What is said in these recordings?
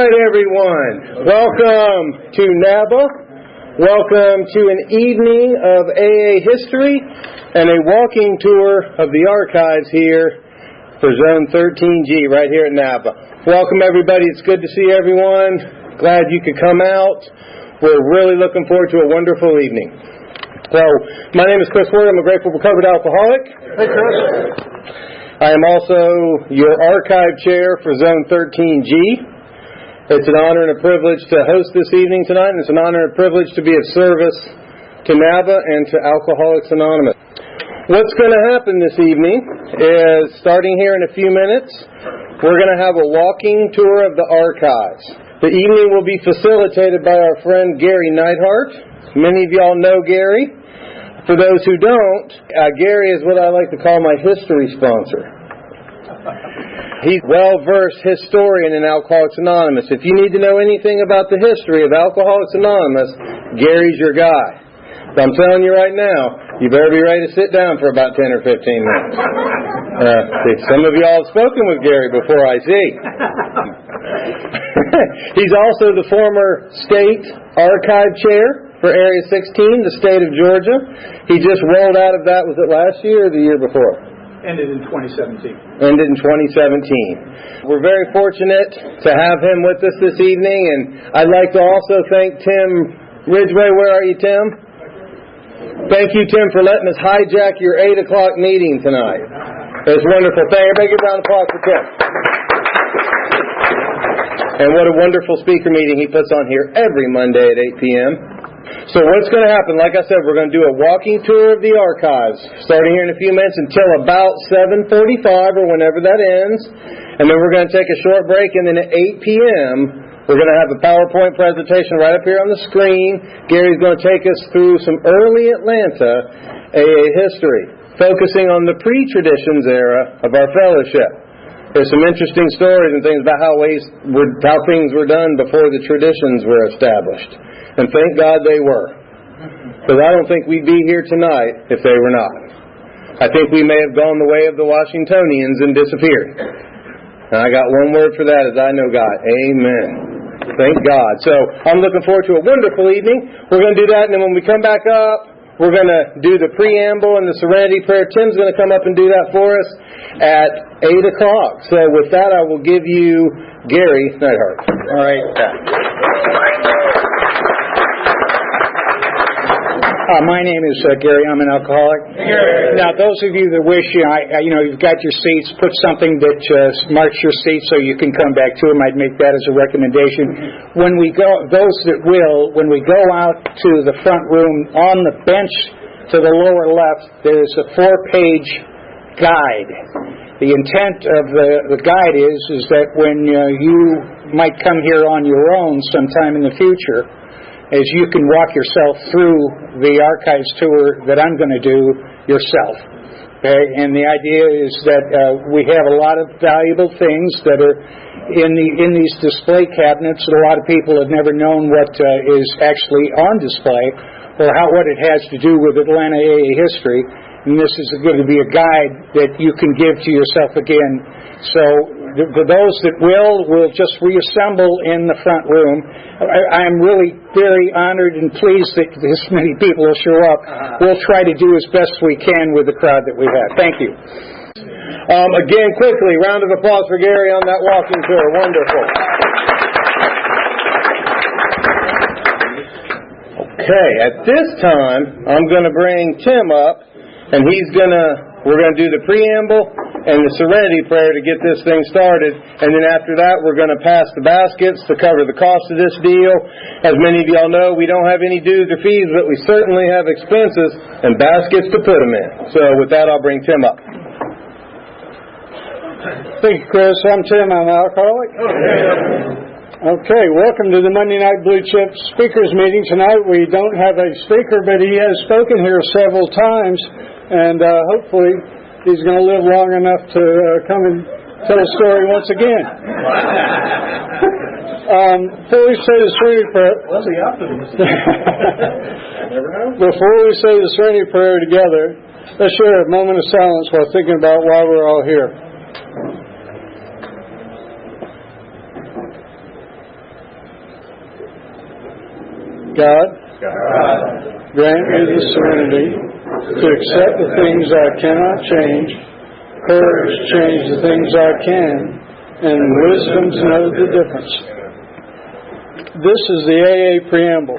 right, everyone. Welcome to NABA. Welcome to an evening of AA history and a walking tour of the archives here for Zone 13G right here at NABA. Welcome, everybody. It's good to see everyone. Glad you could come out. We're really looking forward to a wonderful evening. So, my name is Chris Ward. I'm a grateful recovered alcoholic. Hey, Chris. I am also your archive chair for Zone 13G. It's an honor and a privilege to host this evening tonight, and it's an honor and a privilege to be of service to NABA and to Alcoholics Anonymous. What's going to happen this evening is, starting here in a few minutes, we're going to have a walking tour of the archives. The evening will be facilitated by our friend Gary Neidhart. Many of y'all know Gary. For those who don't, Gary is what I like to call my history sponsor. He's a well-versed historian in Alcoholics Anonymous. If you need to know anything about the history of Alcoholics Anonymous, Gary's your guy. But I'm telling you right now, you better be ready to sit down for about 10 or 15 minutes. Some of y'all have spoken with Gary before, I see. He's also the former state archive chair for Area 16, the state of Georgia. He just rolled out of that, was it last year or the year before? Ended in 2017. Ended in 2017. We're very fortunate to have him with us this evening, and I'd like to also thank Tim Ridgway. Where are you, Tim? Thank you, Tim, for letting us hijack your 8 o'clock meeting tonight. It's wonderful. Everybody give a round of applause for Tim. And what a wonderful speaker meeting he puts on here every Monday at 8 p.m. So what's going to happen? Like I said, we're going to do a walking tour of the archives, starting here in a few minutes until about 7:45 or whenever that ends. And then we're going to take a short break, and then at 8 p.m., we're going to have a PowerPoint presentation right up here on the screen. Gary's going to take us through some early Atlanta AA history, focusing on the pre-traditions era of our fellowship. There's some interesting stories and things about how things were done before the traditions were established. And thank God they were. Because I don't think we'd be here tonight if they were not. I think we may have gone the way of the Washingtonians and disappeared. And I got one word for that, as I know God. Amen. Thank God. So I'm looking forward to a wonderful evening. We're going to do that, and then when we come back up, we're going to do the preamble and the serenity prayer. Tim's going to come up and do that for us at 8 o'clock. So with that, I will give you Gary Neidhart. All right. My name is Gary. I'm an alcoholic. Now, those of you that wish, you've got your seats, put something that marks your seat so you can come back to them. I'd make that as a recommendation. When we go out to the front room, on the bench to the lower left, there's a 4-page guide. The intent of the guide is that when you might come here on your own sometime in the future, as you can walk yourself through the archives tour that I'm going to do yourself. Okay? And the idea is that we have a lot of valuable things that are in these display cabinets that a lot of people have never known what is actually on display or what it has to do with Atlanta AA history. And this is going to be a guide that you can give to yourself again. So for those that we'll just reassemble in the front room. I'm really very honored and pleased that this many people will show up. We'll try to do as best we can with the crowd that we have. Thank you. Again, quickly, round of applause for Gary on that walking tour. Wonderful. Okay, at this time, I'm going to bring Tim up, and we're going to do the preamble and the serenity prayer to get this thing started. And then after that, we're going to pass the baskets to cover the cost of this deal. As many of y'all know, we don't have any dues or fees, but we certainly have expenses and baskets to put them in. So with that, I'll bring Tim up. Thank you, Chris. I'm Tim. I'm an alcoholic. Okay, welcome to the Monday Night Blue Chip Speakers Meeting. Tonight we don't have a speaker, but he has spoken here several times, and hopefully he's going to live long enough to come and tell a story once again. Before we say the serenity prayer, before we say the serenity prayer together, let's share a moment of silence while thinking about why we're all here. God, grant me the serenity to accept the things I cannot change, courage to change the things I can, and wisdom to know the difference. This is the AA Preamble.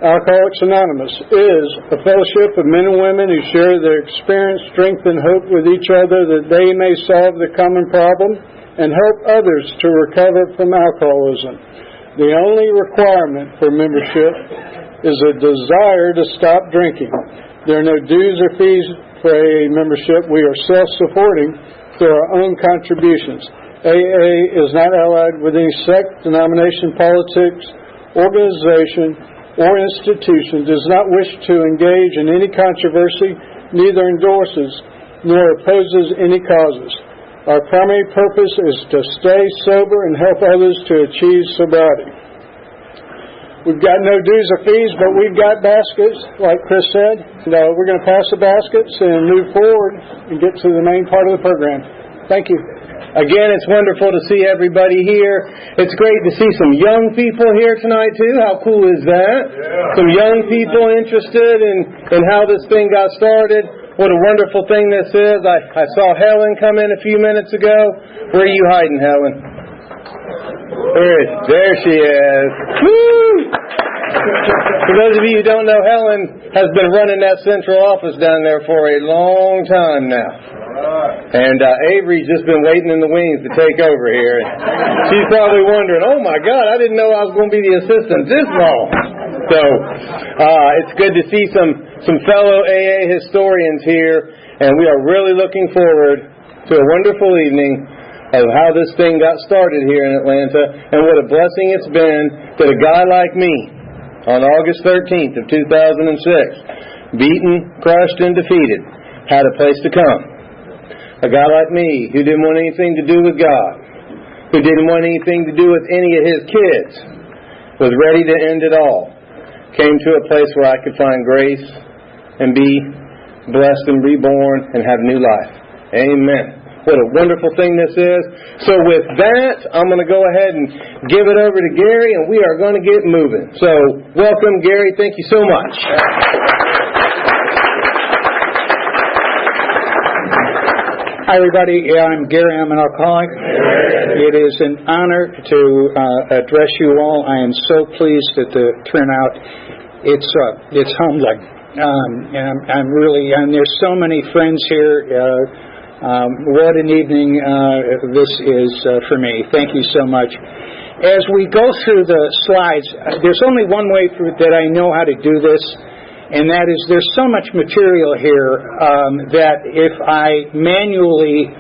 Alcoholics Anonymous is a fellowship of men and women who share their experience, strength, and hope with each other that they may solve the common problem and help others to recover from alcoholism. The only requirement for membership is a desire to stop drinking. There are no dues or fees for AA membership. We are self-supporting through our own contributions. AA is not allied with any sect, denomination, politics, organization, or institution, does not wish to engage in any controversy, neither endorses nor opposes any causes. Our primary purpose is to stay sober and help others to achieve sobriety. We've got no dues or fees, but we've got baskets, like Chris said. We're going to pass the baskets and move forward and get to the main part of the program. Thank you. Again, it's wonderful to see everybody here. It's great to see some young people here tonight, too. How cool is that? Yeah. Some young people interested in how this thing got started. What a wonderful thing this is. I saw Helen come in a few minutes ago. Where are you hiding, Helen? There she is. Woo! For those of you who don't know, Helen has been running that central office down there for a long time now. And Avery's just been waiting in the wings to take over here. She's probably wondering, oh my God, I didn't know I was going to be the assistant this long. So it's good to see some fellow AA historians here, and we are really looking forward to a wonderful evening of how this thing got started here in Atlanta, and what a blessing it's been that a guy like me on August 13th of 2006, beaten, crushed, and defeated, had a place to come. A guy like me, who didn't want anything to do with God, who didn't want anything to do with any of his kids, was ready to end it all, came to a place where I could find grace and be blessed and reborn and have new life. Amen. What a wonderful thing this is. So with that, I'm going to go ahead and give it over to Gary, and we are going to get moving. So welcome, Gary. Thank you so much. Hi, everybody. I'm Gary. I'm an alcoholic. It is an honor to address you all. I am so pleased at the turnout. It's humbling. And I'm really, and there's so many friends here. What an evening this is for me. Thank you so much. As we go through the slides, there's only one way that I know how to do this. And that is, there's so much material here that if I manually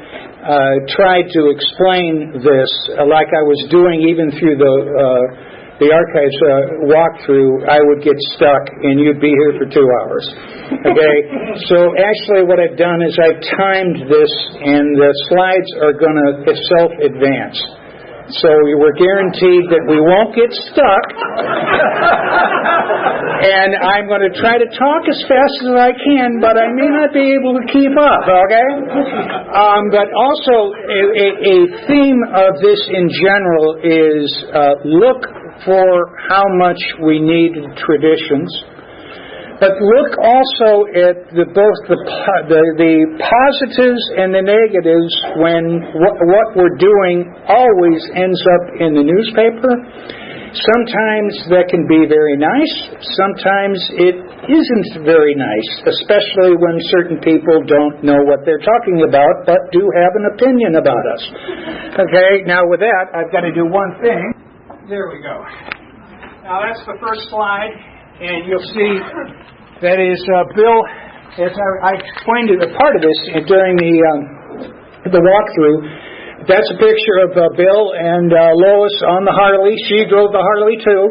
tried to explain this, like I was doing even through the archives walkthrough, I would get stuck and you'd be here for 2 hours. Okay? So actually what I've done is I've timed this, and the slides are going to self-advance. So we're guaranteed that we won't get stuck. And I'm going to try to talk as fast as I can, but I may not be able to keep up, okay? But also, a theme of this in general is look for how much we need traditions. But look also at both the positives and the negatives when what we're doing always ends up in the newspaper. Sometimes that can be very nice. Sometimes it isn't very nice, especially when certain people don't know what they're talking about but do have an opinion about us. Okay, now with that, I've got to do one thing. There we go. Now that's the first slide. And you'll see that is Bill, as I explained a part of this during the walkthrough. That's a picture of Bill and Lois on the Harley. She drove the Harley too.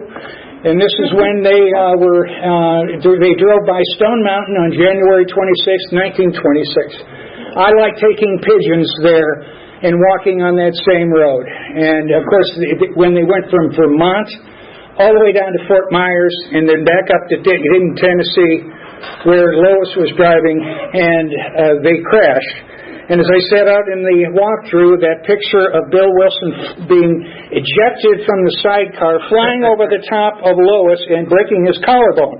And this is when they drove by Stone Mountain on January 26, 1926. I like taking pigeons there and walking on that same road. And of course, when they went from Vermont all the way down to Fort Myers, and then back up to Tennessee, where Lois was driving, and they crashed. And as I said out in the walkthrough, that picture of Bill Wilson being ejected from the sidecar, flying over the top of Lois and breaking his collarbone.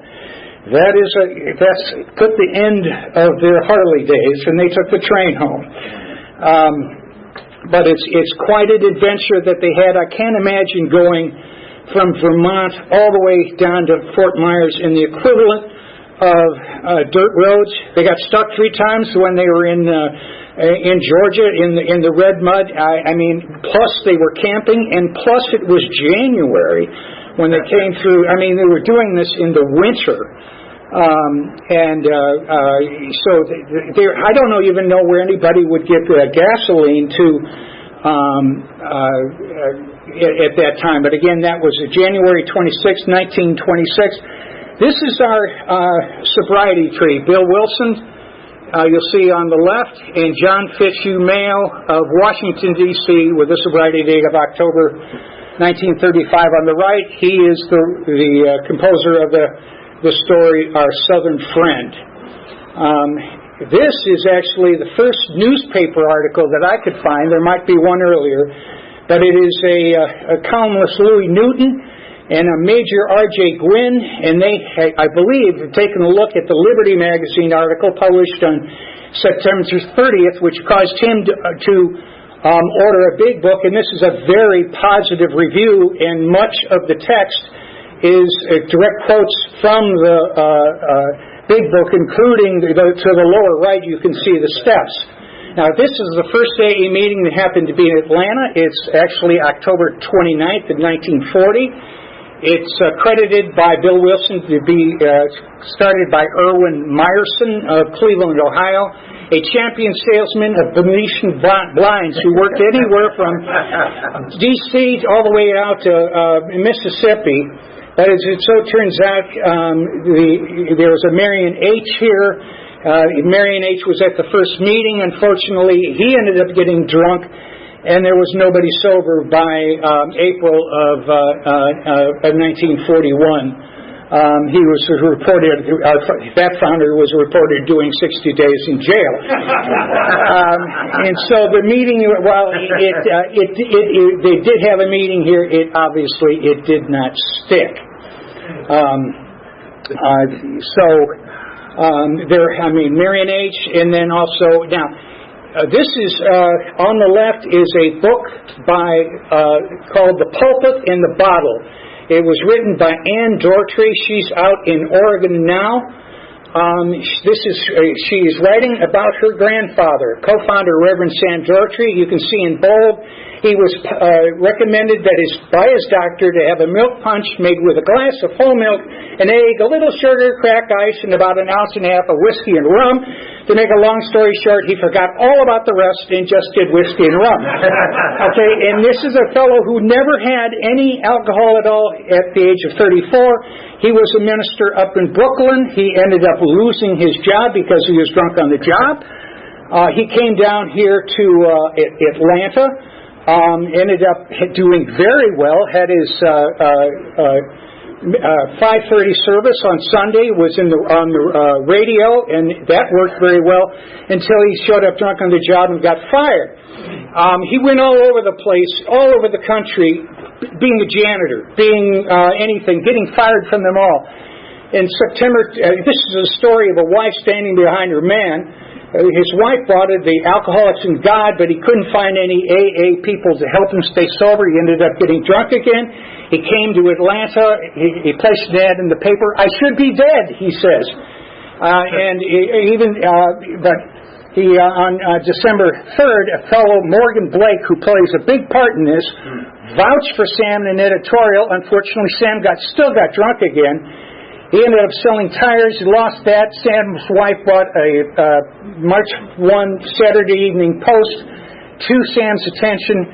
That's put the end of their Harley days, and they took the train home. But it's quite an adventure that they had. I can't imagine going from Vermont all the way down to Fort Myers in the equivalent of dirt roads. They got stuck 3 times when they were in Georgia in the red mud. I mean, plus they were camping, and plus it was January when they came through. I mean, they were doing this in the winter. So I don't even know where anybody would get gasoline to at that time. But again, that was January 26, 1926. This is our sobriety tree. Bill Wilson, you'll see on the left, and John Fitzhugh Mayo of Washington, D.C., with the sobriety date of October 1935 on the right. He is the composer of the story, Our Southern Friend. This is actually the first newspaper article that I could find. There might be one earlier, but it is a columnist, Louis Newton, and a Major R.J. Gwynn, and they, I believe, have taken a look at the Liberty Magazine article published on September 30th, which caused him to order a big book, and this is a very positive review, and much of the text is direct quotes from the big book, including to the lower right, you can see the steps. Now, this is the first AA meeting that happened to be in Atlanta. It's actually October 29th of 1940. It's credited by Bill Wilson to be started by Irwin Myerson of Cleveland, Ohio, a champion salesman of Venetian blinds who worked anywhere from D.C. all the way out to Mississippi. But as it so turns out, there was a Marion H. here. Marion H. was at the first meeting. Unfortunately, he ended up getting drunk, and there was nobody sober by April of 1941. He was reported, that founder was reported doing 60 days in jail. And so the meeting, while they did have a meeting here, it did not stick. Marion H. and then also, now, this is, on the left is a book called The Pulpit and the Bottle. It was written by Ann Dortry. She's out in Oregon now. She is writing about her grandfather, co-founder Reverend Sam Dortry. You can see in bold, he was recommended by his doctor to have a milk punch made with a glass of whole milk, an egg, a little sugar, cracked ice, and about 1.5 ounces of whiskey and rum. To make a long story short, he forgot all about the rest and just did whiskey and rum. Okay, and this is a fellow who never had any alcohol at all at the age of 34. He was a minister up in Brooklyn. He ended up losing his job because he was drunk on the job. He came down here to Atlanta. Ended up doing very well, had his 5:30 service on Sunday, was on the radio, and that worked very well until he showed up drunk on the job and got fired. He went all over the place, all over the country, being a janitor, being anything, getting fired from them all. In September, this is a story of a wife standing behind her man. His wife brought it, the Alcoholics and God, but he couldn't find any AA people to help him stay sober. He ended up getting drunk again. He came to Atlanta. He placed an ad in the paper. I should be dead, he says. On December 3rd, a fellow, Morgan Blake, who plays a big part in this, vouched for Sam in an editorial. Unfortunately, Sam still got drunk again. He ended up selling tires. He lost that. Sam's wife brought a March 1 Saturday Evening Post to Sam's attention.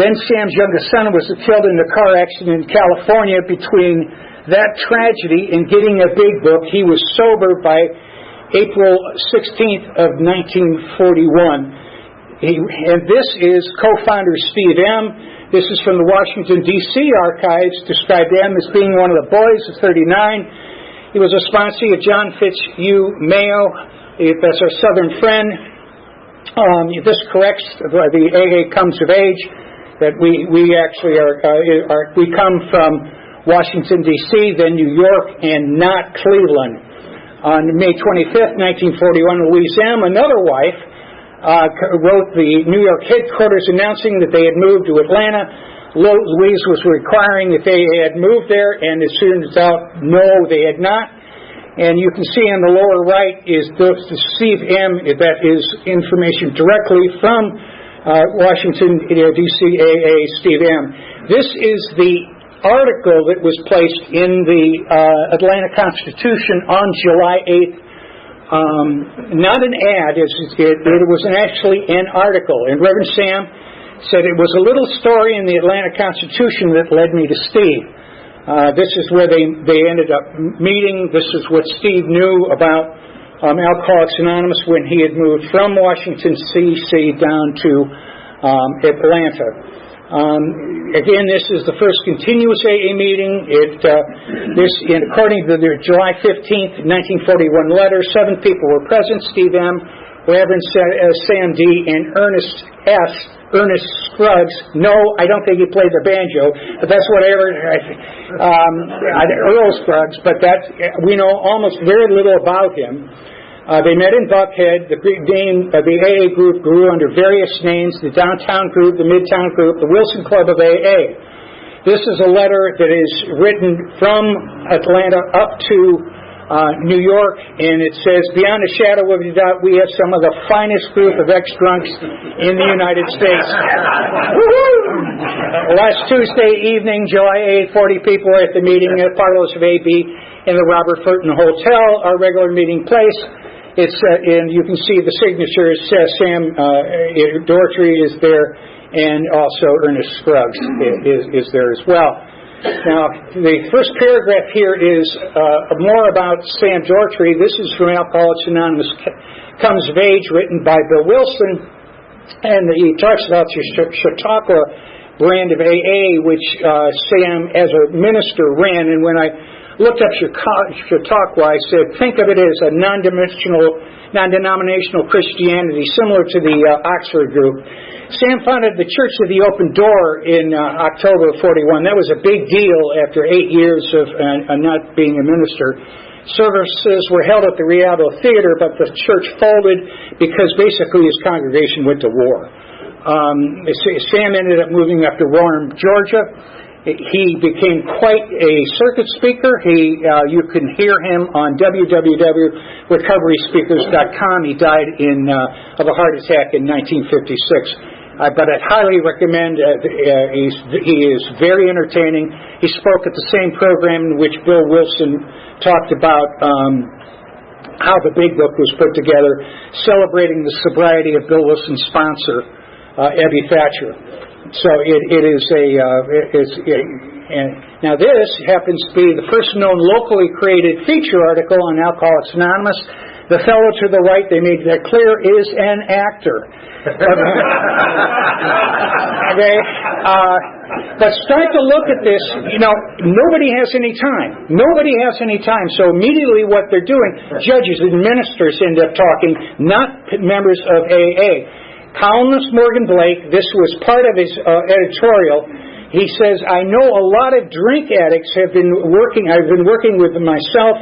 Then Sam's youngest son was killed in a car accident in California. Between that tragedy and getting a big book, he was sober by April 16th of 1941. And this is co-founder Steve M. This is from the Washington, D.C. archives, described M as being one of the boys of 39. He was a sponsor of John Fitzhugh Mayo. That's our Southern friend. This corrects the AA Comes of Age, that we actually we come from Washington, D.C., then New York, and not Cleveland. On May 25th, 1941, Louise M., another wife, wrote the New York headquarters announcing that they had moved to Atlanta. Louise was requiring that they had moved there, and it turns out, no, they had not. And you can see on the lower right is the Steve M. That is information directly from Washington, D.C. AA Steve M. This is the article that was placed in the Atlanta Constitution on July 8th. Not an ad, it was actually an article. And Reverend Sam said it was a little story in the Atlanta Constitution that led me to Steve. This is where they ended up meeting. This is what Steve knew about Alcoholics Anonymous when he had moved from Washington, D.C. down to Atlanta. Again, this is the first continuous AA meeting. According to the July 15th, 1941 letter, 7 people were present: Steve M., Reverend Sam D., and Ernest Scruggs. No, I don't think he played the banjo, but that's whatever. Earl Scruggs, but we know almost very little about him. They met in Buckhead. The name of the AA group grew under various names: the Downtown Group, the Midtown Group, the Wilson Club of AA. This is a letter that is written from Atlanta up to New York, and it says, beyond a shadow of a doubt, we have some of the finest group of ex-drunks in the United States. Last Tuesday evening, July 8th, 40 people were at the meeting at Parlors of AB in the Robert Fulton Hotel, our regular meeting place. And you can see the signatures. Sam Daugherty is there, and also Ernest Scruggs is there as well. Now, the first paragraph here is more about Sam Daugherty. This is from Alcoholics Anonymous Comes of Age, written by Bill Wilson, and he talks about the Chautauqua brand of AA, which Sam, as a minister, ran. And when I looked up Chautauqua, I said, think of it as a non-denominational Christianity, similar to the Oxford group. Sam founded the Church of the Open Door in October of 41. That was a big deal after 8 years of not being a minister. Services were held at the Rialto Theater, but the church folded because basically his congregation went to war. Sam ended up moving up to Warren, Georgia. He became quite a circuit speaker. You can hear him on www.recoveryspeakers.com. He died of a heart attack in 1956. But I'd highly recommend. He is very entertaining. He spoke at the same program in which Bill Wilson talked about how the Big Book was put together, celebrating the sobriety of Bill Wilson's sponsor, Ebby Thatcher. So it is now this happens to be the first known locally created feature article on Alcoholics Anonymous. The fellow to the right, they made that clear, is an actor. Okay? But start to look at this. Nobody has any time. Nobody has any time. So immediately what they're doing, judges and ministers end up talking, not members of AA. Columnist Morgan Blake, this was part of his editorial. He says, I know a lot of drink addicts I've been working with myself,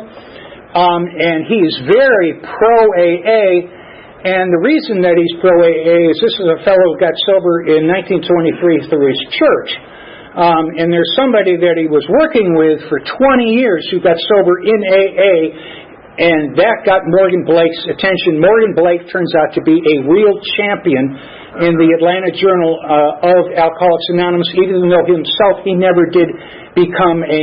and he is very pro-AA, and the reason that he's pro-AA is this is a fellow who got sober in 1923 through his church, and there's somebody that he was working with for 20 years who got sober in AA, and that got Morgan Blake's attention. Morgan Blake turns out to be a real champion in the Atlanta Journal of Alcoholics Anonymous, even though himself he never did become a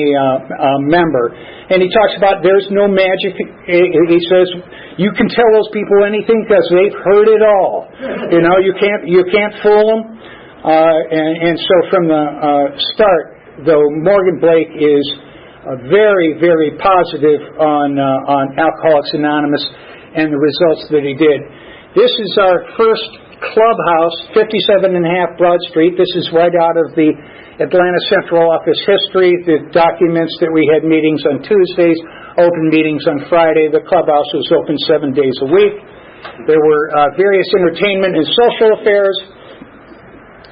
member. And he talks about there's no magic. He says you can tell those people anything because they've heard it all. You can't fool them. And so from the start, though, Morgan Blake is very, very positive on Alcoholics Anonymous and the results that he did. This is our first clubhouse, 57.5 Broad Street. This is right out of the Atlanta Central Office history. The documents that we had meetings on Tuesdays, open meetings on Friday. The clubhouse was open 7 days a week. There were various entertainment and social affairs.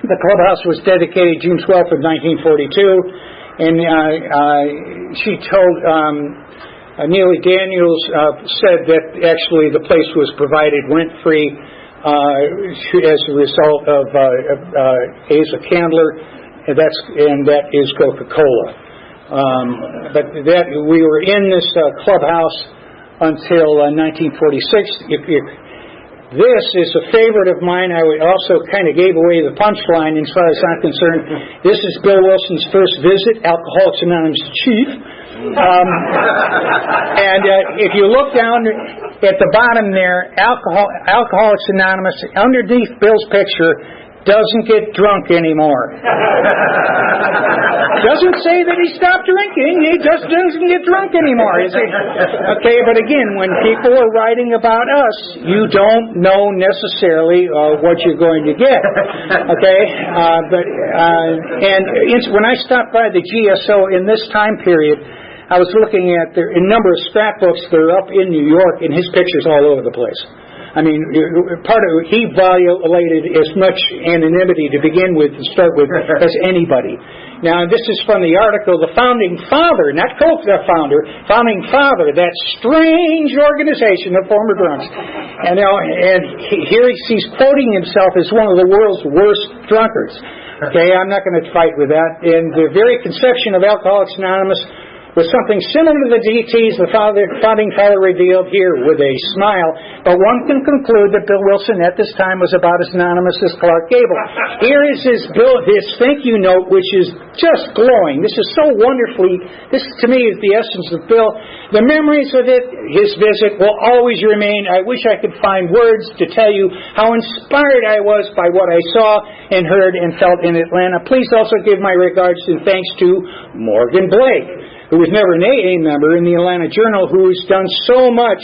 The clubhouse was dedicated June 12th of 1942, and she told Neely Daniels said that actually the place was provided rent-free as a result of Asa Candler, and that is Coca-Cola. But that we were in this clubhouse until 1946. This is a favorite of mine. I also kind of gave away the punchline as far as I'm concerned. This is Bill Wilson's first visit, Alcoholics Anonymous chief. And if you look down at the bottom there, Alcoholics Anonymous, underneath Bill's picture, doesn't get drunk anymore. Doesn't say that he stopped drinking. He just doesn't get drunk anymore. Okay, but again, when people are writing about us, you don't know necessarily what you're going to get. Okay, and when I stopped by the GSO in this time period, I was looking at a number of scrapbooks that are up in New York, and his picture's all over the place. I mean, he violated as much anonymity to begin with, to start with, as anybody. Now, this is from the article, the Founding Father, not Coke, the founder, Founding Father, that strange organization of former drunks. And here he's quoting himself as one of the world's worst drunkards. Okay, I'm not going to fight with that. And the very conception of Alcoholics Anonymous was something similar to the DTs the Founding Father revealed here with a smile, but one can conclude that Bill Wilson at this time was about as anonymous as Clark Gable. Here is his thank you note, which is just glowing. This is so wonderfully, this to me is the essence of Bill. The memories of his visit will always remain. I wish I could find words to tell you how inspired I was by what I saw and heard and felt in Atlanta. Please also give my regards and thanks to Morgan Blake, who was never an AA member, in the Atlanta Journal, who's done so much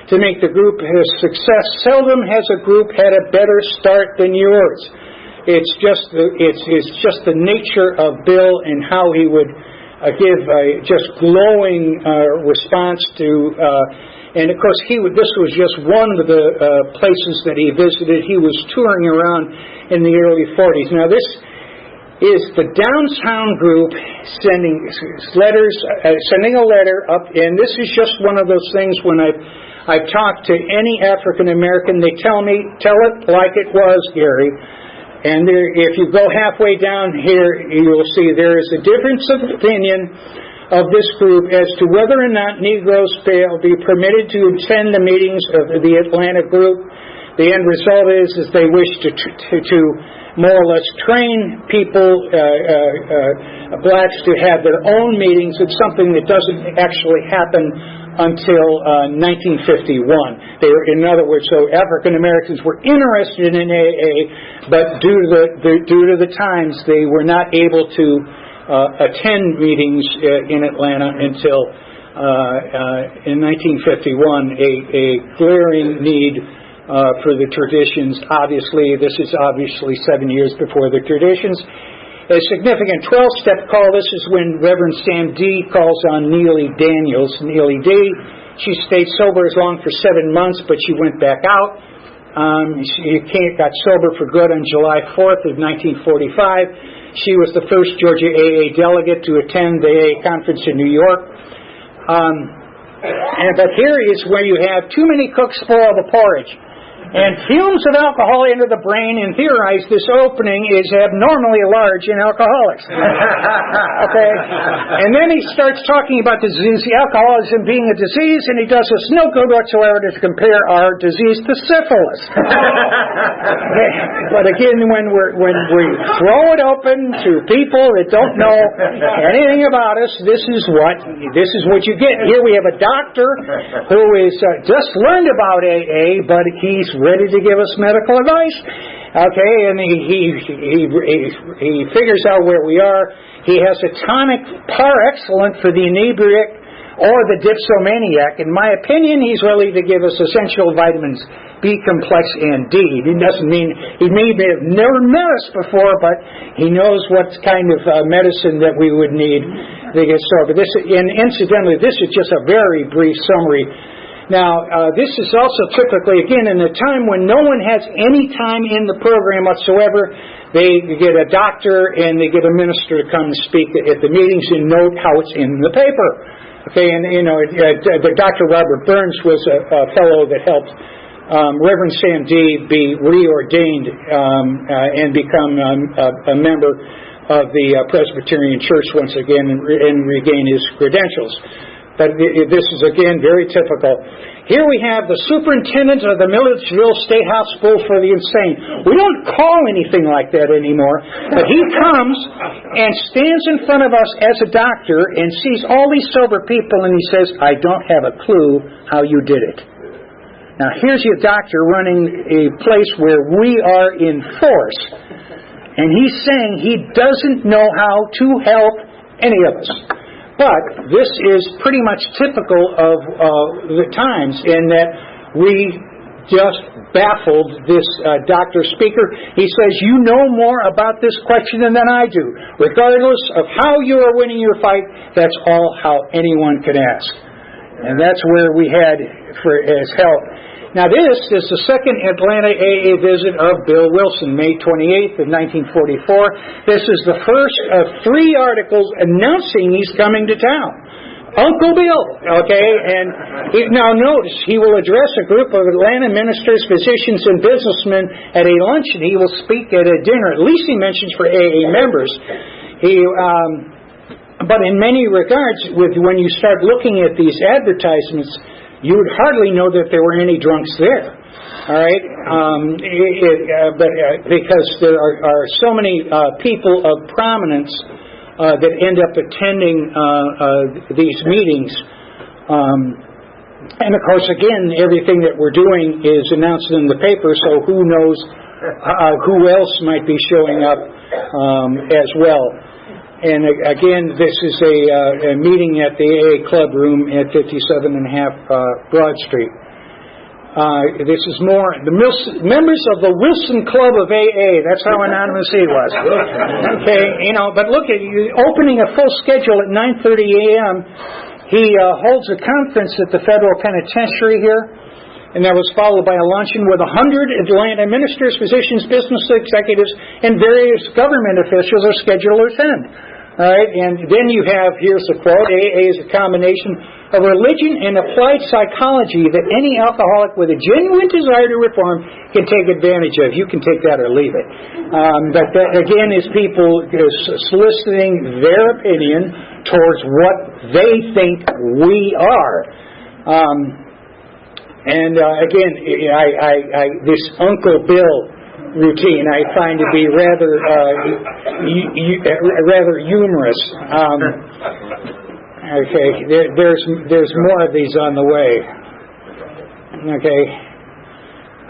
to make the group a success. Seldom has a group had a better start than yours. It's just the nature of Bill and how he would give a just glowing response to. And of course, this was just one of the places that he visited. He was touring around in the early 40s. Now, this is the downtown group sending a letter up, and this is just one of those things when I've talked to any African American, they tell it like it was, Gary. And if you go halfway down here, you will see there is a difference of opinion of this group as to whether or not Negroes shall be permitted to attend the meetings of the Atlanta group. The end result is they wish to more or less train people, blacks, to have their own meetings. It's something that doesn't actually happen until 1951. In other words, so African Americans were interested in AA, but due to the times, they were not able to attend meetings in Atlanta until in 1951. A glaring need for the traditions. This is obviously 7 years before the traditions. A significant 12-step call. This is when Reverend Sam D. calls on Neely Daniels. Neely D. She stayed sober as long for 7 months, but she went back out. She got sober for good on July 4th of 1945. She was the first Georgia AA delegate to attend the AA conference in New York. But here is where you have too many cooks spoil the porridge. And fumes of alcohol enter the brain, and theorize this opening is abnormally large in alcoholics. Okay? And then he starts talking about disease, alcoholism being a disease, and he does us no good whatsoever to compare our disease to syphilis. Okay? But again, when we throw it open to people that don't know anything about us, this is what you get. Here we have a doctor who is just learned about AA, but he's ready to give us medical advice. Okay, and he figures out where we are. He has a tonic par excellent for the inebriate or the dipsomaniac. In my opinion, he's ready to give us essential vitamins B complex and D. He doesn't mean he may have never met us before, but he knows what kind of medicine that we would need to get sober. Incidentally, this is just a very brief summary. Now, this is also typically, again, in a time when no one has any time in the program whatsoever. They get a doctor and they get a minister to come and speak at the meetings and note how it's in the paper. Okay, and Dr. Robert Burns was a fellow that helped Reverend Sam D. be reordained and become a member of the Presbyterian Church once again and regain his credentials. But this is, again, very typical. Here we have the superintendent of the Milledgeville State Hospital for the Insane. We don't call anything like that anymore, but he comes and stands in front of us as a doctor and sees all these sober people, and he says, I don't have a clue how you did it. Now, here's your doctor running a place where we are in force, and he's saying he doesn't know how to help any of us. But this is pretty much typical of the times in that we just baffled this doctor speaker. He says, you know more about this question than I do. Regardless of how you are winning your fight, that's all how anyone can ask. And that's where we had as help. Now this is the second Atlanta AA visit of Bill Wilson, May 28th of 1944. This is the first of 3 articles announcing he's coming to town. Uncle Bill, okay, and now notice, he will address a group of Atlanta ministers, physicians, and businessmen at a luncheon. He will speak at a dinner, at least he mentions for AA members. But in many regards, when you start looking at these advertisements, you would hardly know that there were any drunks there. All right, because there are so many people of prominence that end up attending these meetings. And of course, again, everything that we're doing is announced in the paper, so who knows who else might be showing up as well. And again, this is a meeting at the AA Club Room at 57.5 Broad Street. This is more the members of the Wilson Club of AA. That's how anonymous he was. Okay, but look at you opening a full schedule at 9:30 a.m. He holds a conference at the Federal Penitentiary here, and that was followed by a luncheon with 100 Atlanta ministers, physicians, business executives, and various government officials are scheduled to attend. All right, and then you have, here's the quote, AA is a combination of religion and applied psychology that any alcoholic with a genuine desire to reform can take advantage of. You can take that or leave it. But that, again, is people soliciting their opinion towards what they think we are. Again, this Uncle Bill routine I find to be rather humorous. Okay, there's more of these on the way. Okay,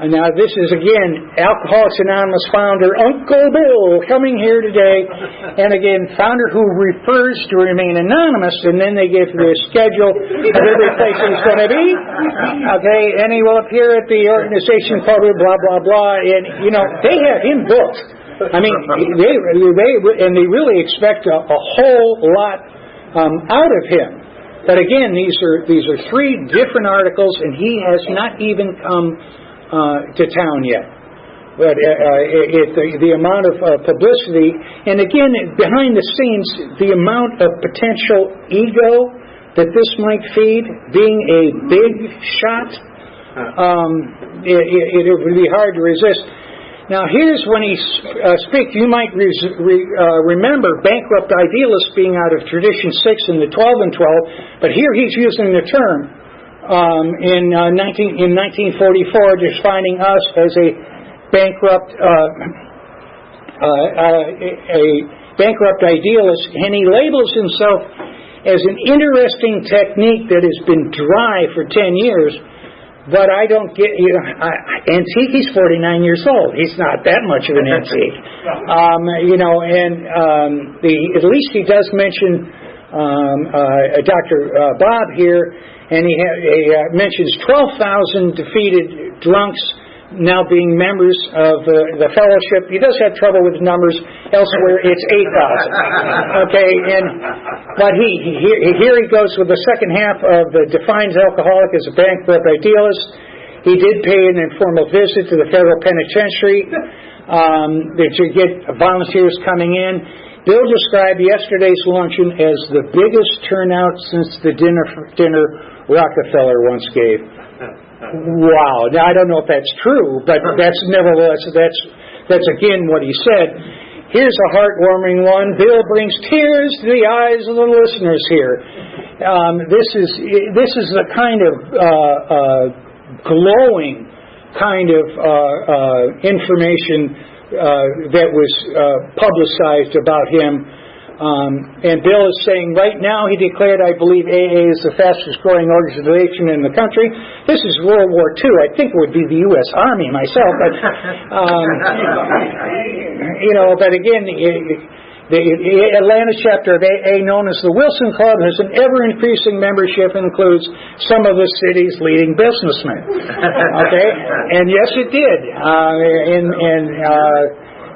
and now this is again Alcoholics Anonymous founder Uncle Bill coming here today, and again founder who refers to remain anonymous, and then they give the schedule of every place he's going to be. Okay, and he will appear at the organization called blah blah blah, and they have him booked. I mean, they really expect a whole lot out of him. But again, these are 3 different articles, and he has not even come to town yet. But the amount of publicity, and again, behind the scenes, the amount of potential ego that this might feed, being a big shot, it would be hard to resist. Now, here's when he speaks. You might remember bankrupt idealists being out of Tradition 6 in the 12 and 12, but here he's using the term in 1944, defining us as a bankrupt idealist, and he labels himself as an interesting technique that has been dry for 10 years. But I don't get, antique, he's 49 years old. He's not that much of an antique. At least he does mention Dr. Bob here, and he mentions 12,000 defeated drunks now being members of the fellowship. He does have trouble with numbers. Elsewhere, it's 8,000. Okay, but here he goes with the second half of the defines alcoholic as a bankrupt idealist. He did pay an informal visit to the federal penitentiary to get volunteers coming in. Bill described yesterday's luncheon as the biggest turnout since the dinner Rockefeller once gave. Wow. Now, I don't know if that's true, but that's nevertheless, that's again what he said. Here's a heartwarming one. Bill brings tears to the eyes of the listeners here. This is the kind of glowing kind of information that was publicized about him. And Bill is saying right now, he declared, I believe AA is the fastest growing organization in the country. This is World War II. I think it would be the U.S. Army myself. But, but again, the Atlanta chapter of AA, known as the Wilson Club, has an ever-increasing membership and includes some of the city's leading businessmen. Okay? And yes, it did.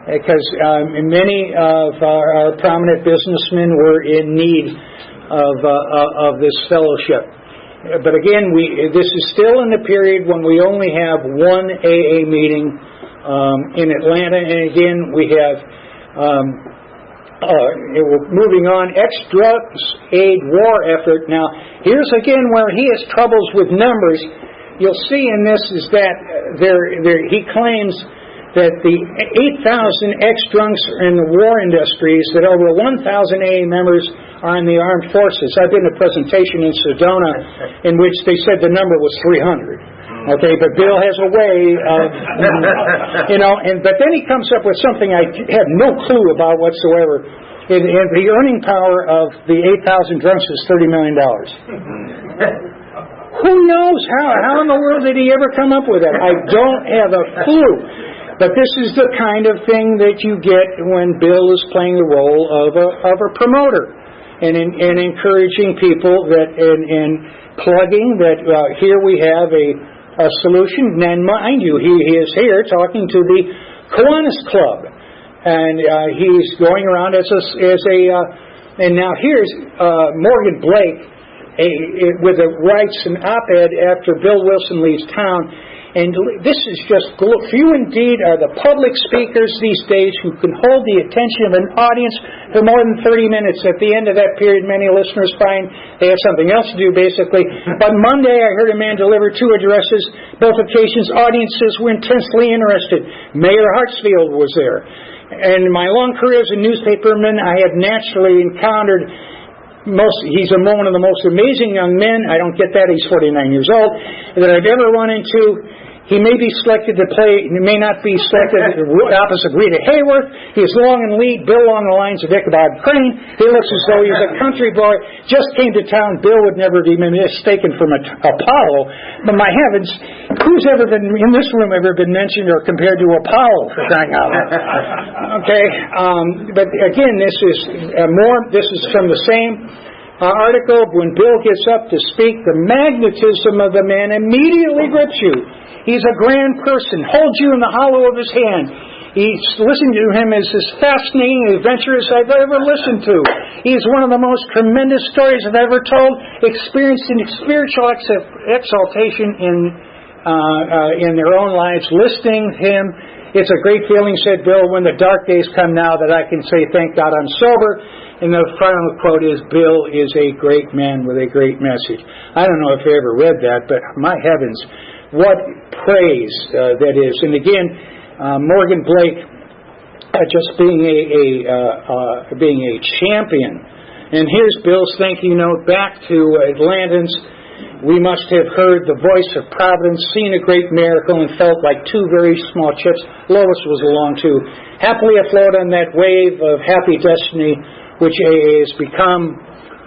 Because many of our prominent businessmen were in need of this fellowship. But again, this is still in the period when we only have one AA meeting in Atlanta, and again we have moving on, ex-drugs aid war effort. Now, here's again where he has troubles with numbers. You'll see in this is that he claims that the 8,000 ex-drunks in the war industries, that over 1,000 AA members are in the armed forces. I've been to a presentation in Sedona in which they said the number was 300. Okay, but Bill has a way of, but then he comes up with something I have no clue about whatsoever. And the earning power of the 8,000 drunks is $30 million. Who knows how in the world did he ever come up with that? I don't have a clue. But this is the kind of thing that you get when Bill is playing the role of a promoter and encouraging people and plugging that here we have a solution. And mind you, he is here talking to the Kiwanis Club, and he's going around as a and now here's Morgan Blake with writes an op-ed after Bill Wilson leaves town. And this is just, few indeed are the public speakers these days who can hold the attention of an audience for more than 30 minutes. At the end of that period, many listeners find they have something else to do, basically. But Monday, I heard a man deliver 2 addresses. Both occasions, audiences were intensely interested. Mayor Hartsfield was there. And in my long career as a newspaperman, I have naturally encountered he's one of the most amazing young men. I don't get that. He's 49 years old. That I've ever run into. He may be selected to play, he may not be selected opposite Rita Hayworth. He is long and lean, Bill along the lines of Ichabod Crane. He looks as though he's a country boy, just came to town. Bill would never be mistaken from Apollo. But my heavens, who's ever been, in this room, ever been mentioned or compared to Apollo, for crying out loud? Okay, but again, this is from the same article. When Bill gets up to speak, the magnetism of the man immediately grips you. He's a grand person, holds you in the hollow of his hand. Listening to him is as fascinating, adventurous I've ever listened to. He's one of the most tremendous stories I've ever told, experiencing spiritual exaltation in their own lives. Listening to him, it's a great feeling, said Bill, when the dark days come now that I can say, thank God I'm sober. And the final quote is, Bill is a great man with a great message. I don't know if you ever read that, but my heavens, what praise that is. And again, Morgan Blake just being a champion. And here's Bill's thank you note back to Atlantans. We must have heard the voice of Providence, seen a great miracle, and felt like 2 very small chips. Lois was along too. Happily afloat on that wave of happy destiny, which AA has become.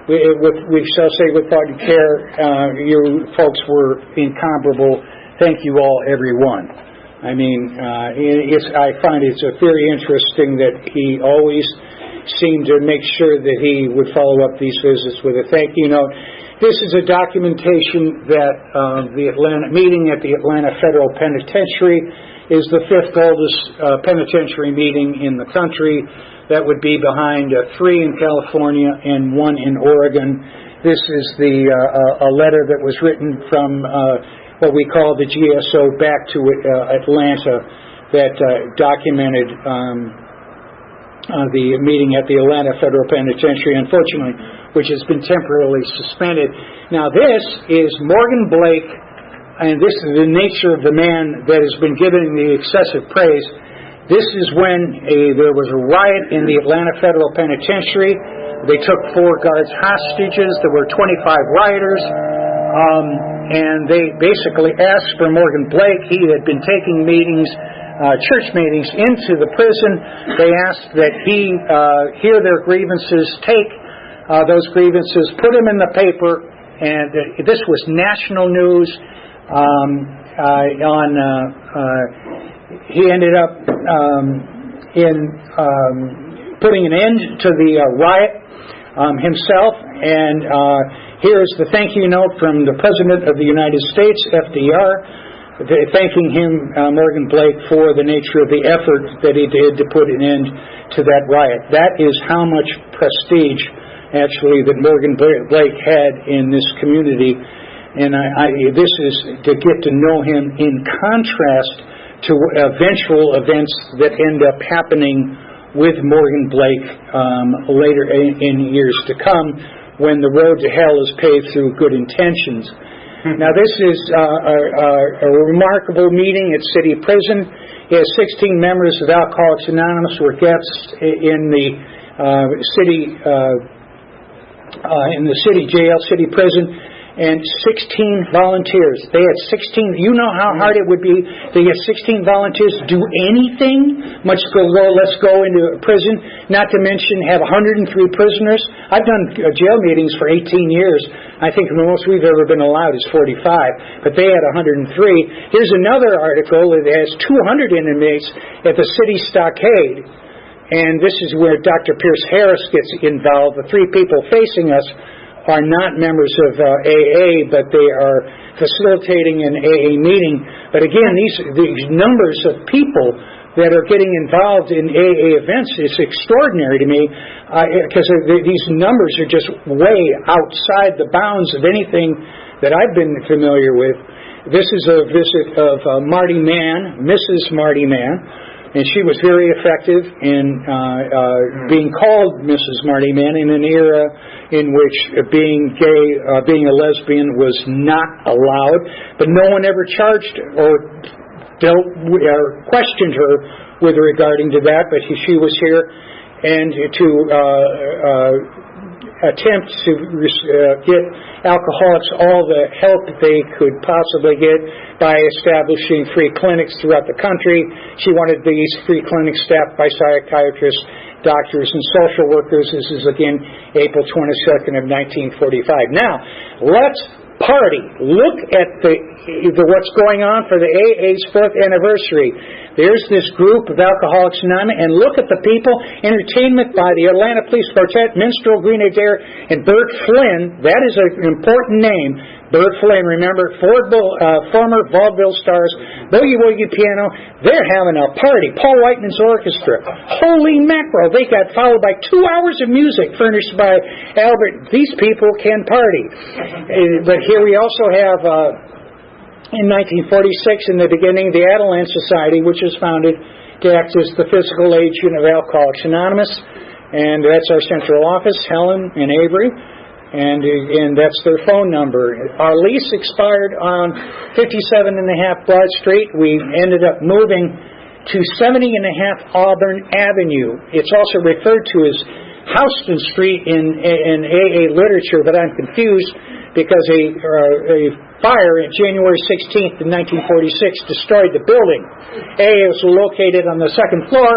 We shall say without care, you folks were incomparable. Thank you all, everyone. I mean, I find it's very interesting that he always seemed to make sure that he would follow up these visits with a thank you note. This is a documentation that the Atlanta meeting at the Atlanta Federal Penitentiary is the fifth oldest penitentiary meeting in the country. That would be behind 3 in California and 1 in Oregon. This is a letter that was written from what we call the GSO back to Atlanta that documented the meeting at the Atlanta Federal Penitentiary, unfortunately, which has been temporarily suspended. Now this is Morgan Blake, and this is the nature of the man that has been given the excessive praise. This is when there was a riot in the Atlanta Federal Penitentiary. They took 4 guards hostages. There were 25 rioters, and they basically asked for Morgan Blake. He had been taking meetings, church meetings, into the prison. They asked that he hear their grievances, take those grievances, put them in the paper, and this was national news. He ended up putting an end to the riot himself, and here's the thank you note from the President of the United States, FDR, thanking him, Morgan Blake, for the nature of the effort that he did to put an end to that riot. That is how much prestige, actually, that Morgan Blake had in this community, and this is to get to know him in contrast to eventual events that end up happening with Morgan Blake later in years to come, when the road to hell is paved through good intentions. Now this is a remarkable meeting at City Prison. It has 16 members of Alcoholics Anonymous were guests in the city jail, city prison, and 16 volunteers. They had 16. You know how hard it would be to get 16 volunteers to do anything, much let's go into prison, not to mention have 103 prisoners. I've done jail meetings for 18 years. I think the most we've ever been allowed is 45, but they had 103. Here's another article that has 200 inmates at the city stockade, and this is where Dr. Pierce Harris gets involved. The 3 people facing us are not members of AA, but they are facilitating an AA meeting. But again, these numbers of people that are getting involved in AA events is extraordinary to me, because these numbers are just way outside the bounds of anything that I've been familiar with. This is a visit of Marty Mann, Mrs. Marty Mann, and she was very effective in being called Mrs. Marty Mann in an era in which being gay, being a lesbian was not allowed, but no one ever charged or questioned her with regarding to that. But she was here, and to attempt to get alcoholics all the help they could possibly get by establishing free clinics throughout the country. She wanted these free clinics staffed by psychiatrists, doctors, and social workers. This is, again, April 22nd of 1945. Now, let's party. Look at what's going on for the AA's 4th anniversary. There's this group of Alcoholics Anonymous, and look at the people. Entertainment by the Atlanta Police Quartet, Minstrel Grenadier, and Bert Flynn. That is an important name. Bert Flynn, remember, former vaudeville stars, Boogie Woogie Piano. They're having a party. Paul Whiteman's orchestra. Holy mackerel. They got followed by 2 hours of music furnished by Albert. These people can party. But here we also have, in 1946, in the beginning, the Adeline Society, which was founded to act as the physical agent of Alcoholics Anonymous. And that's our central office, Helen and Avery. And that's their phone number. Our lease expired on 57.5 Broad Street. We ended up moving to 70.5 Auburn Avenue. It's also referred to as Houston Street in AA literature, but I'm confused because a fire on January 16th of 1946 destroyed the building. AA was located on the 2nd floor,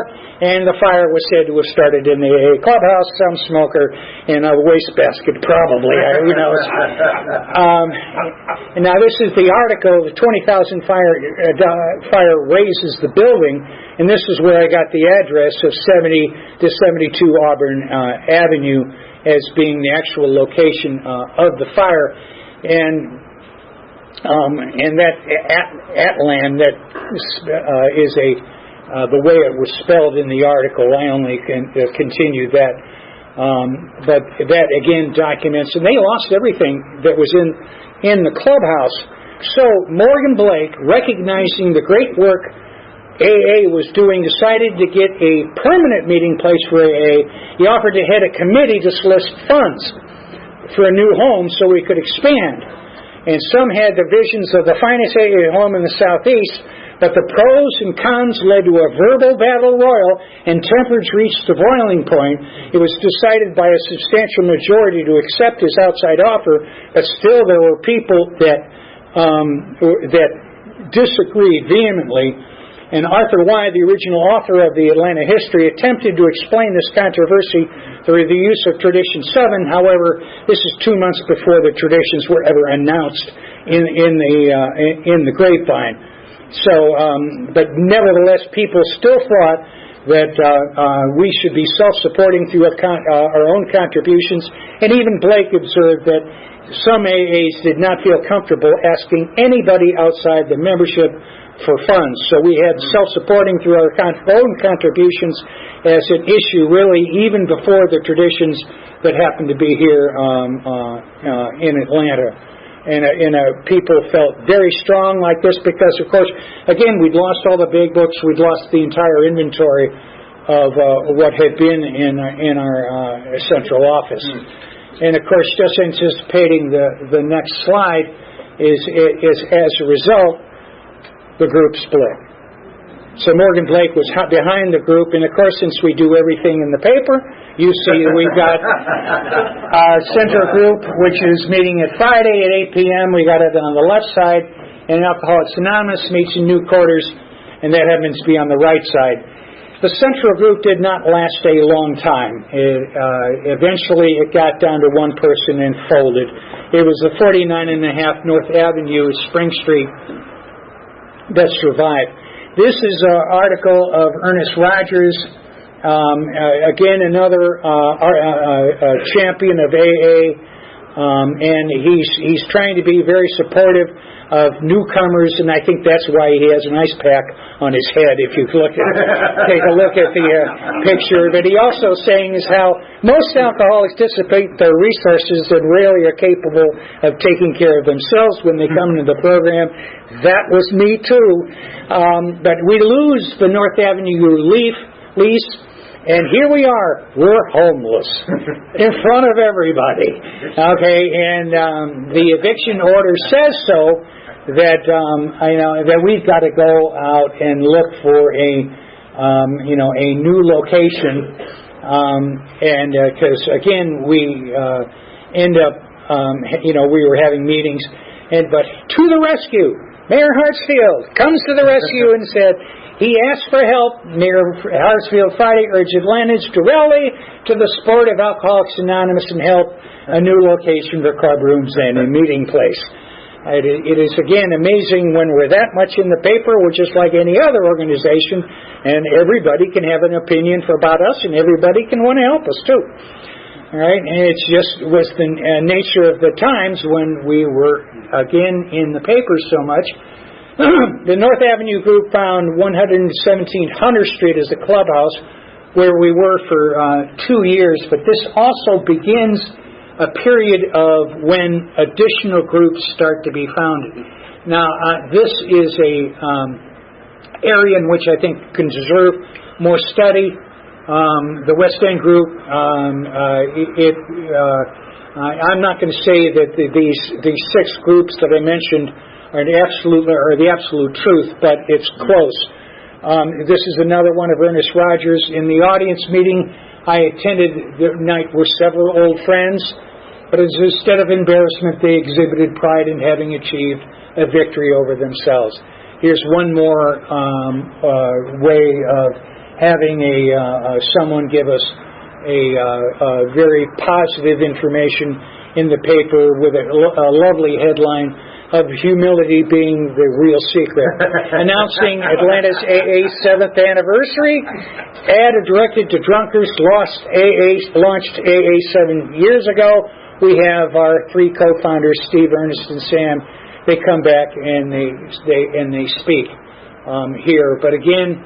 and the fire was said to have started in the AA clubhouse, some smoker in a wastebasket, probably. Who knows? And now this is the article, the 20,000 fire razes the building, and this is where I got the address of 70 to 72 Auburn Avenue as being the actual location of the fire, and that Atlan, that is the way it was spelled in the article. I only can continue that, but that again documents, and they lost everything that was in the clubhouse. So Morgan Blake, recognizing the great work AA was doing, decided to get a permanent meeting place for AA. He offered to head a committee to solicit funds for a new home so we could expand. And some had the visions of the finest AA home in the Southeast, but the pros and cons led to a verbal battle royal, and tempers reached the boiling point. It was decided by a substantial majority to accept his outside offer, but still there were people that disagreed vehemently. And Arthur Y., the original author of the Atlanta history, attempted to explain this controversy through the use of Tradition 7. However, this is 2 months before the traditions were ever announced in the grapevine. So, but nevertheless, people still thought that we should be self-supporting through our own contributions. And even Blake observed that some AAs did not feel comfortable asking anybody outside the membership for funds. So we had self-supporting through our own contributions as an issue, really, even before the traditions that happened to be here in Atlanta. And people felt very strong like this because, of course, again, we'd lost all the big books. We'd lost the entire inventory of what had been in our central office. And, of course, just anticipating the next slide is as a result, the group split. So Morgan Blake was behind the group, and of course, since we do everything in the paper, you see we've got our center group, which is meeting at Friday at 8 p.m. We got it on the left side, and Alcoholics Anonymous meets in new quarters, and that happens to be on the right side. The central group did not last a long time. Eventually, it got down to one person and folded. It was the 49.5 North Avenue, Spring Street, that survived. This is an article of Ernest Rogers, again another champion of AA, and he's trying to be very supportive of newcomers, and I think that's why he has an ice pack on his head. If you take a look at the picture, but he also saying is how most alcoholics dissipate their resources and rarely are capable of taking care of themselves when they come into the program. That was me too. But we lose the North Avenue lease, and here we are. We're homeless in front of everybody. Okay, and the eviction order says so. That that we've got to go out and look for a new location, and because again we end up we were having meetings, but to the rescue, Mayor Hartsfield comes to the rescue and said he asked for help. Mayor Hartsfield Friday urged Atlantans to rally to the support of Alcoholics Anonymous and help a new location for club rooms and a meeting place. It is, again, amazing when we're that much in the paper. We're just like any other organization, and everybody can have an opinion about us, and everybody can want to help us, too. All right? And it's just was the nature of the times when we were, again, in the paper so much. The North Avenue group found 117 Hunter Street as the clubhouse, where we were for 2 years, but this also begins a period of when additional groups start to be founded. Now, this is a area in which I think can deserve more study. The West End group, I'm not going to say that these 6 groups that I mentioned are the absolute truth, but it's close. This is another one of Ernest Rogers. In the audience meeting I attended the night were several old friends. But instead of embarrassment, they exhibited pride in having achieved a victory over themselves. Here's one more way of having someone give us a very positive information in the paper with a lovely headline, of humility being the real secret. Announcing Atlanta's AA 7th anniversary, ad directed to drunkards, launched AA 7 years ago. We have our three co-founders, Steve, Ernest, and Sam. They come back and they speak here. But again,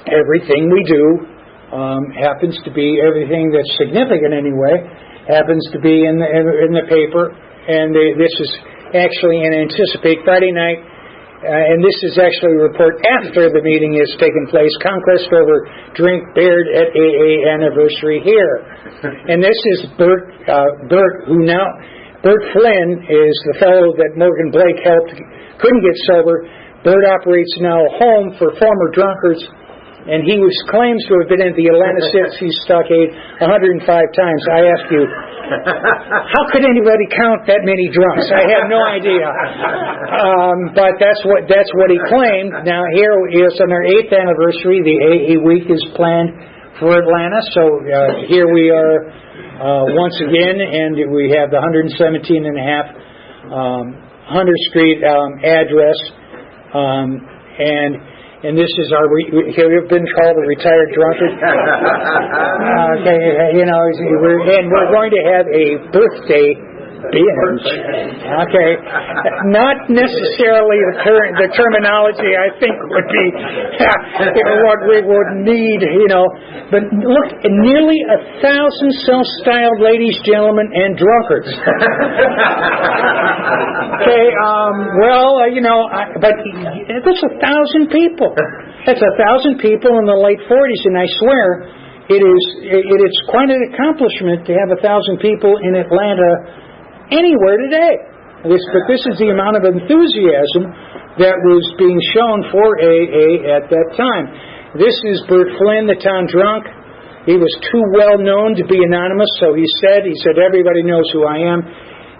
everything we do happens to be, everything that's significant anyway, happens to be in the paper. And this is actually, and anticipate Friday night, and this is actually a report after the meeting has taken place, Conquest Over Drink Baird at AA Anniversary here. And this is Bert Flynn is the fellow that Morgan Blake helped, couldn't get sober. Bert operates now a home for former drunkards, and he claims to have been at the Atlanta City Stockade 105 times. I ask you, how could anybody count that many drunks? I have no idea. But that's what he claimed. Now here is on our 8th anniversary. The AA week is planned for Atlanta. So here we are once again, and we have the 117 and a half Hunter Street address, and this is our, we've been called a retired drunkard. Okay, we're going to have a birthday binge. Okay, not necessarily the terminology I think would be what we would need, but look, nearly 1,000 self-styled ladies, gentlemen, and drunkards. Okay, but that's 1,000 people. That's 1,000 people in the late 40s, and I swear it is quite an accomplishment to have 1,000 people in Atlanta anywhere today. But this is the amount of enthusiasm that was being shown for AA at that time. This is Bert Flynn, the town drunk. He was too well known to be anonymous, so he said, everybody knows who I am.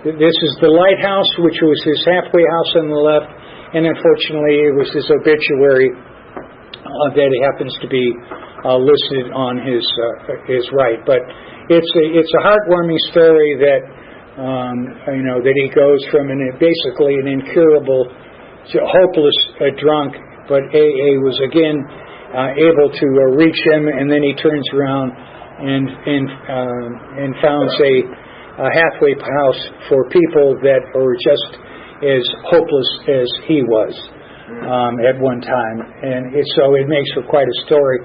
This is the Lighthouse, which was his halfway house on the left, and unfortunately it was his obituary that happens to be listed on his right. But it's a heartwarming story that that he goes from basically an incurable, hopeless drunk, but AA was again able to reach him, and then he turns around and founds a halfway house for people that are just as hopeless as he was at one time, and so it makes for quite a story.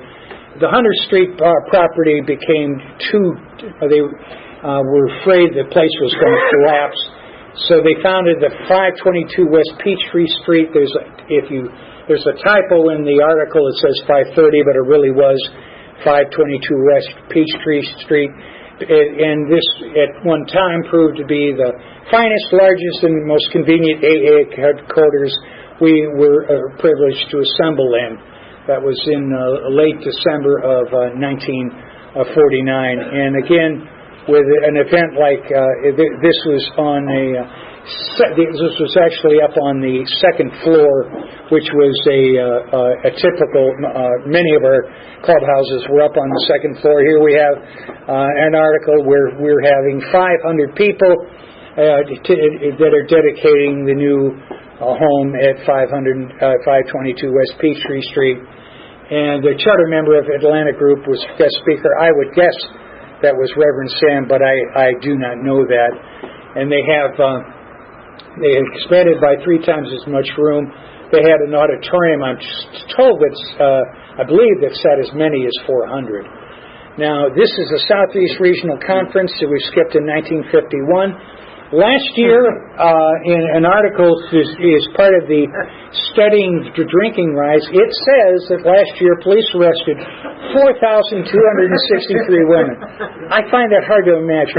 The Hunter Street property became were afraid the place was going to collapse, so they founded the 522 West Peachtree Street. There's a typo in the article. It says 530, but it really was 522 West Peachtree Street. And this, at one time, proved to be the finest, largest, and most convenient AA headquarters we were privileged to assemble in. That was in late December of 1949. And again, with an event like this was this was actually up on the second floor, which was a typical. Many of our clubhouses were up on the second floor. Here we have an article where we're having 500 people that are dedicating the new home at 522 West Peachtree Street, and the charter member of Atlanta Group was guest speaker. I would guess that was Reverend Sam, but I do not know that. And they expanded by 3 times as much room. They had an auditorium, I'm told I believe that sat as many as 400. Now, this is a Southeast Regional Conference that we skipped in 1951. Last year, in an article is part of the Studying Drinking Rise, it says that last year police arrested 4,263 women. I find that hard to imagine.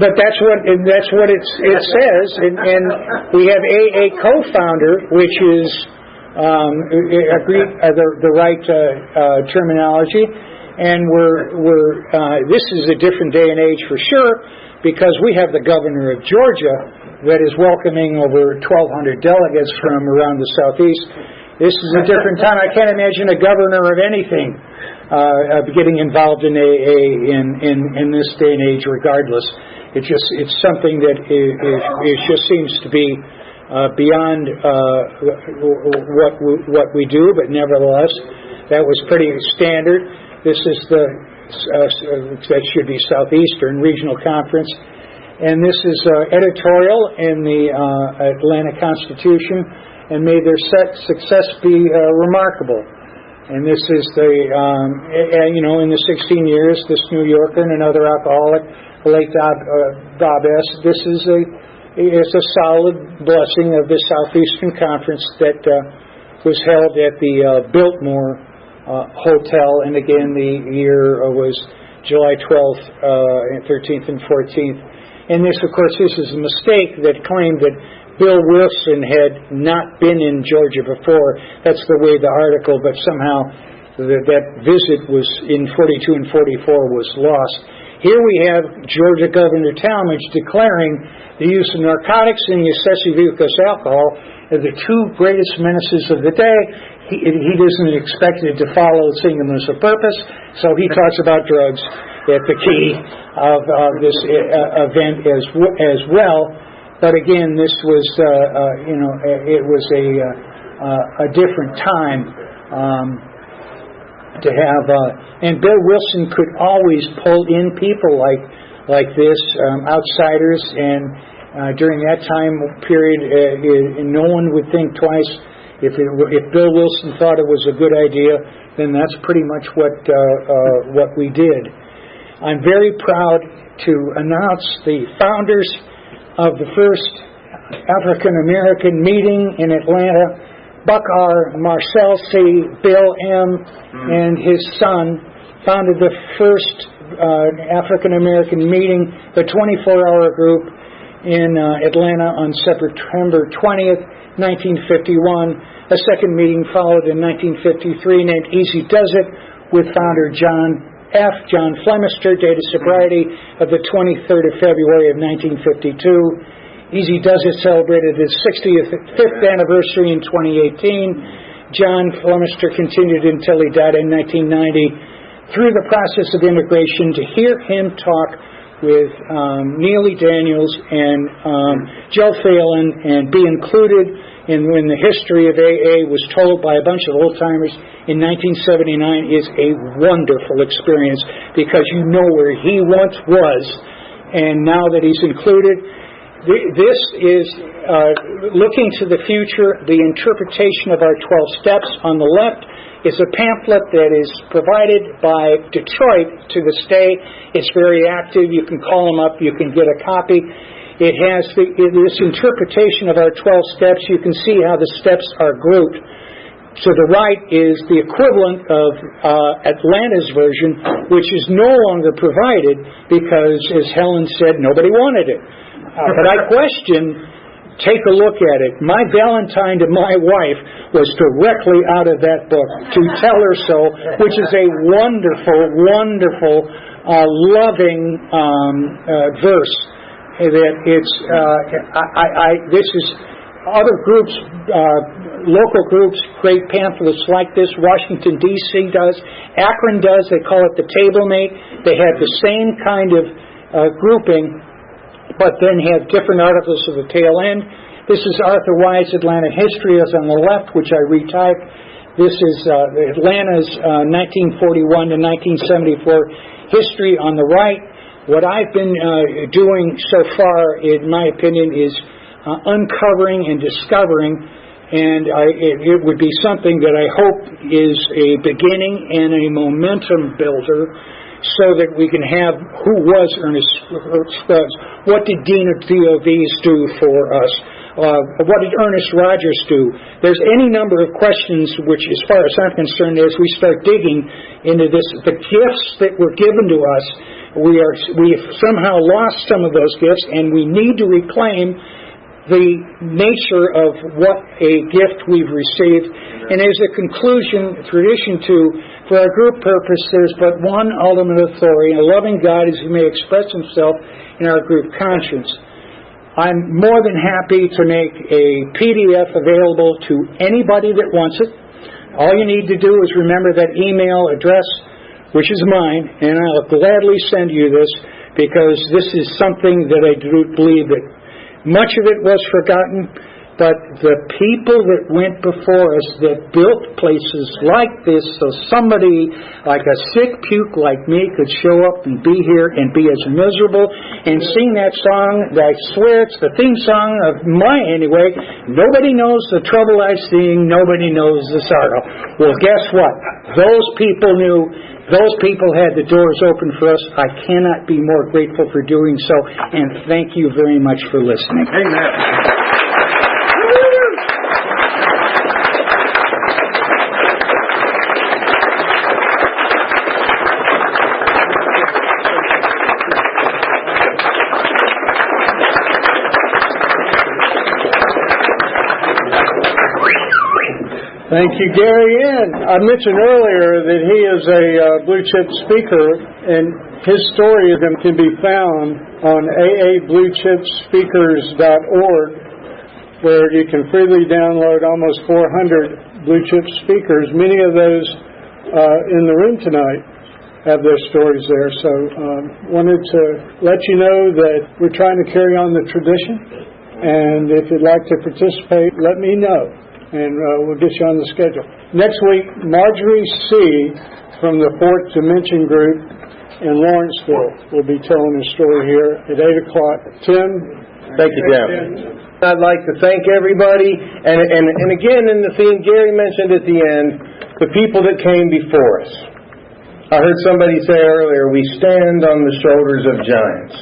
But that's what it says, and we have AA co-founder, which is the right terminology. And this is a different day and age for sure, because we have the governor of Georgia that is welcoming over 1,200 delegates from around the Southeast. This is a different time. I can't imagine a governor of anything getting involved in AA in this day and age. Regardless, it's something that it just seems to be beyond what we do. But nevertheless, that was pretty standard. This is that should be Southeastern Regional Conference. And this is editorial in the Atlanta Constitution, and may their success be remarkable. And this is in the 16 years, this New Yorker and another alcoholic, the late Bob S. This is a solid blessing of the Southeastern Conference that was held at the Biltmore Hotel, and again the year was July 12th, 13th, and 14th. And this, of course, is a mistake that claimed that Bill Wilson had not been in Georgia before. That's the way the article, but somehow that visit was in 42 and 44 was lost. Here we have Georgia Governor Talmadge declaring the use of narcotics and the excessive use of alcohol are the two greatest menaces of the day. He isn't expected to follow singleness of purpose, so he talks about drugs at the key of this event as well. But again, this was it was a different time to have. And Bill Wilson could always pull in people like this, outsiders, and during that time period, no one would think twice. If Bill Wilson thought it was a good idea, then that's pretty much what we did. I'm very proud to announce the founders of the first African American meeting in Atlanta. Buck R. Marcel C. Bill M. and his son founded the first African American meeting, the 24-hour group in Atlanta on September 20th, 1951. A second meeting followed in 1953 named Easy Does It with founder John Flemister, dated sobriety of the 23rd of February of 1952. Easy Does It celebrated its 65th anniversary in 2018. John Flemister continued until he died in 1990 through the process of integration. To hear him talk with Neely Daniels and Joe Phelan and be included in when the history of AA was told by a bunch of old-timers in 1979 is a wonderful experience, because you know where he once was, and now that he's included. This is looking to the future. The interpretation of our 12 steps on the left is a pamphlet that is provided by Detroit to the state. It's very active. You can call them up. You can get a copy. It has this interpretation of our 12 steps. You can see how the steps are grouped. To the right is the equivalent of Atlanta's version, which is no longer provided because, as Helen said, nobody wanted it. But I question, take a look at it. My Valentine to my wife was directly out of that book, To Tell Her So, which is a wonderful, wonderful, loving verse. That it's this is other groups, local groups create pamphlets like this. Washington D.C. does, Akron does. They call it the Table Mate. They have the same kind of grouping, but then have different articles at the tail end. This is Arthur Wise' Atlanta History, as on the left, which I retyped. This is Atlanta's 1941 to 1974 history on the right. What I've been doing so far, in my opinion, is uncovering and discovering, and it would be something that I hope is a beginning and a momentum builder, so that we can have who was Ernest Scruggs, what did Dean of DOVs do for us, what did Ernest Rogers do. There's any number of questions which, as far as I'm concerned, as we start digging into this, the gifts that were given to us, we have somehow lost some of those gifts, and we need to reclaim the nature of what a gift we've received. And as a conclusion, tradition two, for our group purpose, there's but one ultimate authority, a loving God as he may express himself in our group conscience. I'm more than happy to make a PDF available to anybody that wants it. All you need to do is remember that email address, which is mine, and I'll gladly send you this, because this is something that I do believe that much of it was forgotten, but the people that went before us that built places like this so somebody like a sick puke like me could show up and be here and be as miserable and sing that song. I swear it's the theme song of mine anyway. Nobody knows the trouble I sing. Nobody knows the sorrow. Well, guess what? Those people knew. Those people had the doors open for us. I cannot be more grateful for doing so, and thank you very much for listening. Amen. Thank you, Gary. And I mentioned earlier that he is a blue chip speaker, and his story can be found on aabluechipspeakers.org, where you can freely download almost 400 blue chip speakers. Many of those in the room tonight have their stories there. So wanted to let you know that we're trying to carry on the tradition, and if you'd like to participate, let me know, and we'll get you on the schedule. Next week, Marjorie C. from the Fourth Dimension Group in Lawrenceville will be telling her story here at 8 o'clock. Tim? Thank you, Tim. I'd like to thank everybody, and again in the theme Gary mentioned at the end, the people that came before us. I heard somebody say earlier, we stand on the shoulders of giants.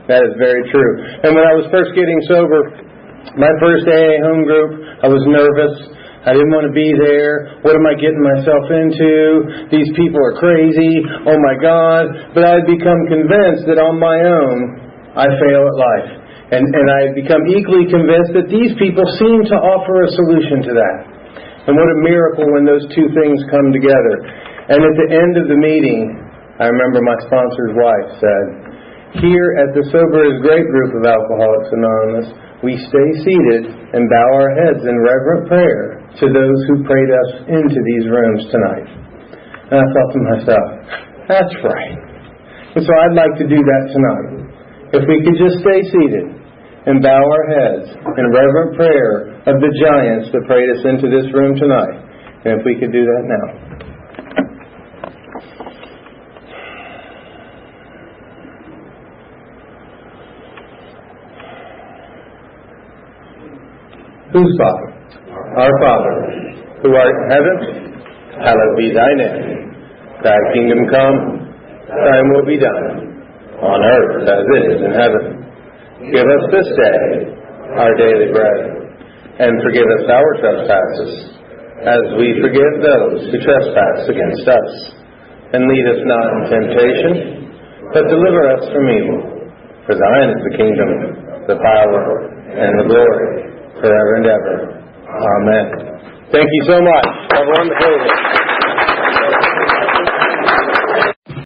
That is very true. And when I was first getting sober, my first AA home group, I was nervous. I didn't want to be there. What am I getting myself into? These people are crazy. Oh my God. But I had become convinced that on my own, I fail at life. And I had become equally convinced that these people seem to offer a solution to that. And what a miracle when those two things come together. And at the end of the meeting, I remember my sponsor's wife said, "Here at the Sober is Great group of Alcoholics Anonymous, we stay seated and bow our heads in reverent prayer to those who prayed us into these rooms tonight." And I thought to myself, that's right. And so I'd like to do that tonight. If we could just stay seated and bow our heads in reverent prayer of the giants that prayed us into this room tonight. And if we could do that now. Whose Father? Our Father, who art in heaven, hallowed be thy name. Thy kingdom come, thy will be done, on earth as it is in heaven. Give us this day our daily bread, and forgive us our trespasses, as we forgive those who trespass against us. And lead us not in temptation, but deliver us from evil. For thine is the kingdom, the power, and the glory, forever and ever. Amen. Thank you so much. Have a wonderful day.